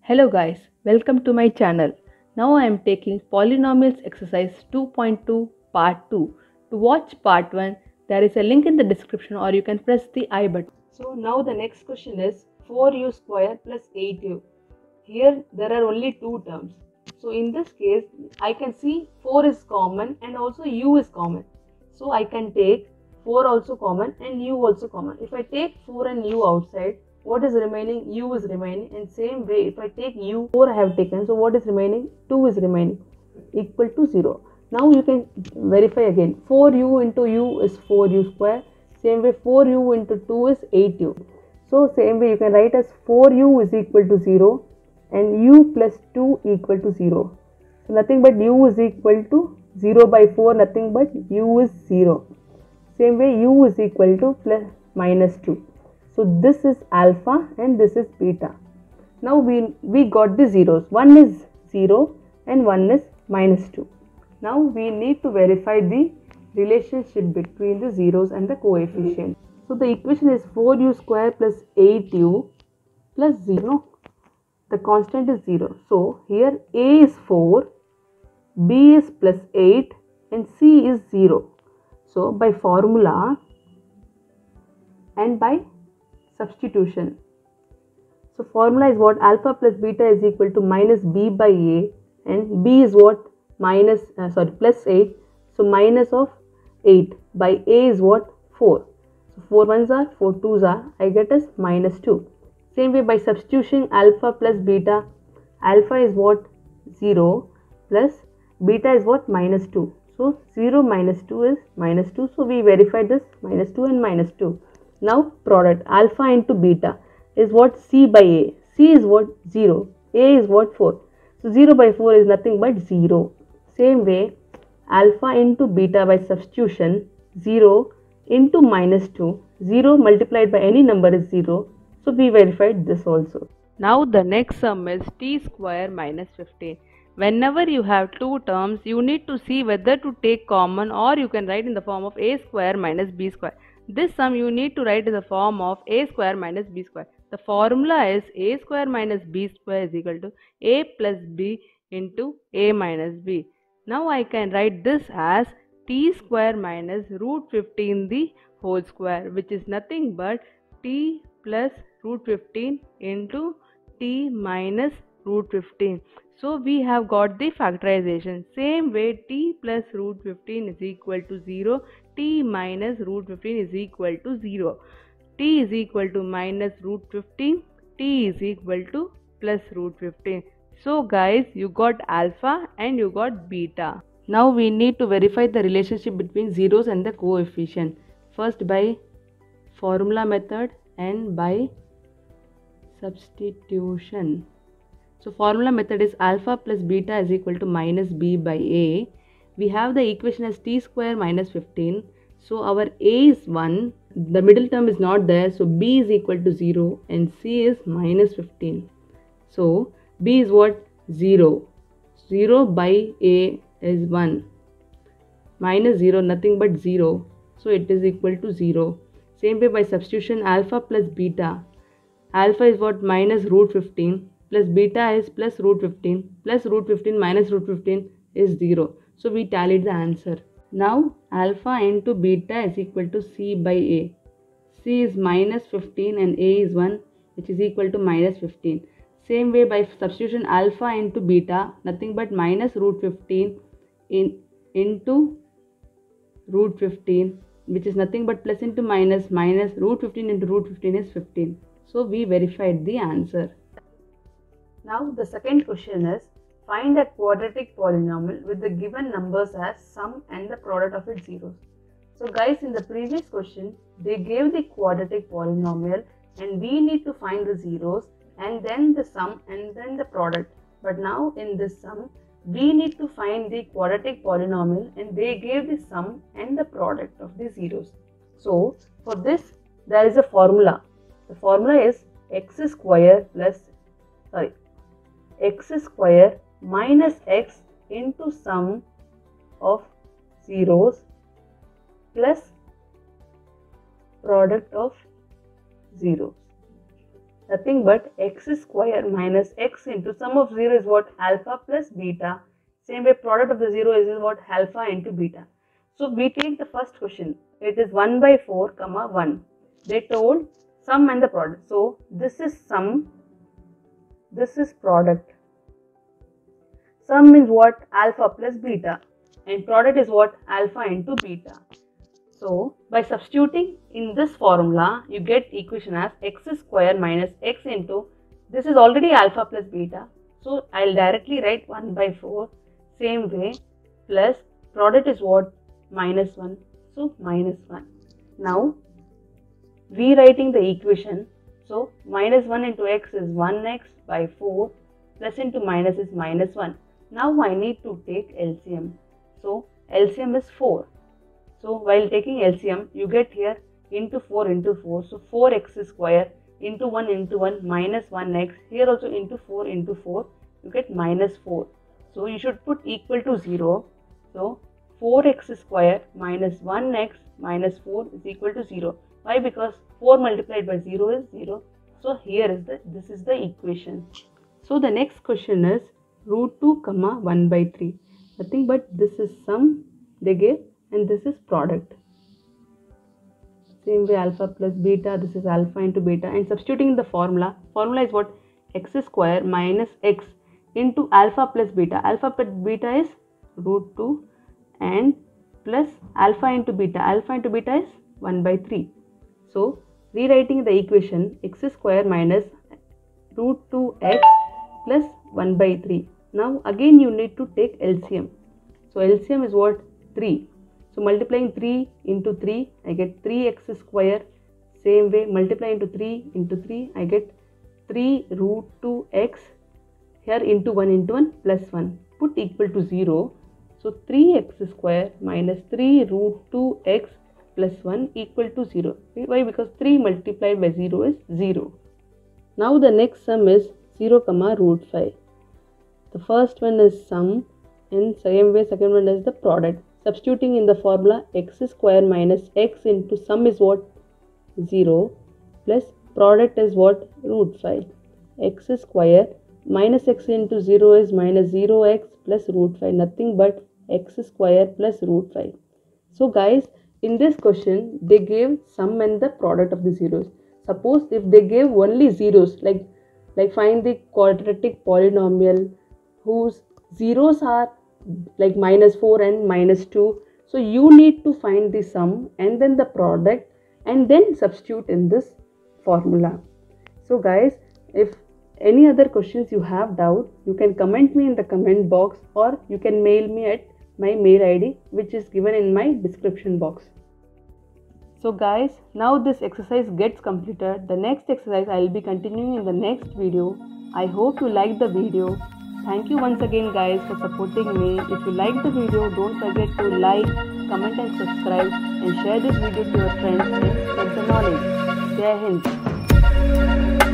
Hello guys, welcome to my channel. Now I am taking Polynomials exercise 2.2 part 2. To watch part 1, there is a link in the description or you can press the I button. So now the next question is 4u square plus 8u. Here there are only two terms. So in this case, I can see 4 is common and also u is common. So I can take 4 also common and u also common. If I take 4 and u outside, what is remaining? U is remaining. And same way, if I take u, 4 I have taken, so what is remaining? 2 is remaining, equal to 0. Now you can verify again. 4u into u is 4u square. Same way, 4u into 2 is 8u. So same way you can write as 4u is equal to 0 and u plus 2 equal to 0. So nothing but u is equal to 0 by 4, nothing but u is 0. Same way, u is equal to plus minus 2. So this is alpha and this is beta. Now we got the zeros. One is 0 and one is minus 2. Now we need to verify the relationship between the zeros and the coefficient. So the equation is 4u square plus 8u plus 0. The constant is 0. So here a is 4, b is plus 8 and c is 0. So by formula and by substitution. So formula is what? Alpha plus beta is equal to minus b by a, and b is what? Plus 8. So minus of 8 by a is what? 4. So 4 ones are, 4 twos are, I get as minus 2. Same way by substitution, alpha plus beta, alpha is what? 0 plus beta is what? Minus 2. So 0 minus 2 is minus 2. So we verified this minus 2 and minus 2. Now product alpha into beta is what? C by a. C is what? 0. A is what? 4. So 0 by 4 is nothing but 0. Same way, alpha into beta by substitution, 0 into minus 2. 0 multiplied by any number is 0. So we verified this also. Now the next sum is t square minus 15. Whenever you have two terms, you need to see whether to take common or you can write in the form of a square minus b square. This sum you need to write in the form of a square minus b square. The formula is a square minus b square is equal to a plus b into a minus b. Now I can write this as t square minus root 15 the whole square, which is nothing but t plus root 15 into t minus root 15. So we have got the factorization. Same way, t plus root 15 is equal to 0. T minus root 15 is equal to 0. T is equal to minus root 15. T is equal to plus root 15. So guys, you got alpha and you got beta. Now we need to verify the relationship between zeros and the coefficient. First by formula method and by substitution. So formula method is alpha plus beta is equal to minus b by a. We have the equation as t square minus 15. So our a is 1. The middle term is not there. So b is equal to 0 and c is minus 15. So b is what? 0. 0 by a is 1. Minus 0, nothing but 0. So it is equal to 0. Same way by substitution, alpha plus beta. Alpha is what? Minus root 15. Plus beta is plus root 15. Plus root 15 minus root 15 is 0. So we tallied the answer. Now alpha into beta is equal to c by a. C is minus 15 and a is 1, which is equal to minus 15. Same way by substitution, alpha into beta, nothing but minus root 15 into root 15, which is nothing but plus into minus, minus root 15 into root 15 is 15. So we verified the answer. Now the second question is, find a quadratic polynomial with the given numbers as sum and the product of its zeros. So guys, in the previous question, they gave the quadratic polynomial and we need to find the zeros and then the sum and then the product. But now in this sum, we need to find the quadratic polynomial and they gave the sum and the product of the zeros. So for this, there is a formula. The formula is x square minus x into sum of zeros plus product of zeros. Nothing but x square minus x into sum of 0 is what? Alpha plus beta. Same way product of the 0 is what? Alpha into beta. So we take the first question. It is 1 by 4 comma 1. They told sum and the product. So this is sum. This is product. Sum is what? Alpha plus beta. And product is what? Alpha into beta. So, by substituting in this formula, you get equation as x square minus x into, this is already alpha plus beta. So, I'll directly write 1 by 4. Same way, plus product is what? Minus 1. So, minus 1. Now, rewriting the equation. So, minus 1 into x is 1x by 4. Plus into minus is minus 1. Now, I need to take LCM. So, LCM is 4. So, while taking LCM, you get here into 4 into 4. So, 4x square into 1 minus 1x. Here also into 4 into 4, you get minus 4. So, you should put equal to 0. So, 4x square minus 1x minus 4 is equal to 0. Why? Because 4 multiplied by 0 is 0. So, here is this is the equation. So, the next question is root 2 comma 1 by 3. Nothing but this is sum they gave. And this is product. Same way alpha plus beta, this is alpha into beta, and substituting in the formula is what? X square minus x into alpha plus beta. Alpha plus beta is root 2 and plus alpha into beta. Alpha into beta is 1 by 3. So, rewriting the equation, x square minus root 2x plus 1 by 3. Now, again you need to take LCM. So, LCM is what? 3. So, multiplying 3 into 3, I get 3x square. Same way, multiply into 3, I get 3 root 2x. Here into 1 plus 1. Put equal to 0. So, 3x square minus 3 root 2x plus 1 equal to 0. Why? Because 3 multiplied by 0 is 0. Now, the next sum is 0 comma root 5. The first one is sum, and same way second one is the product. Substituting in the formula, x square minus x into sum is what? 0 plus product is what? Root 5. X square minus x into 0 is minus 0x plus root 5. Nothing but x square plus root 5. So guys, in this question, they gave sum and the product of the zeros. Suppose if they gave only zeros, like find the quadratic polynomial whose zeros are like minus 4 and minus 2. So you need to find the sum and then the product and then substitute in this formula. So guys, if any other questions you have doubt, you can comment me in the comment box or you can mail me at my mail ID which is given in my description box. So guys, now this exercise gets completed. The next exercise I will be continuing in the next video. I hope you liked the video. Thank you once again guys for supporting me. If you like the video, don't forget to like, comment and subscribe and share this video to your friends and spread the knowledge. Jai Hind.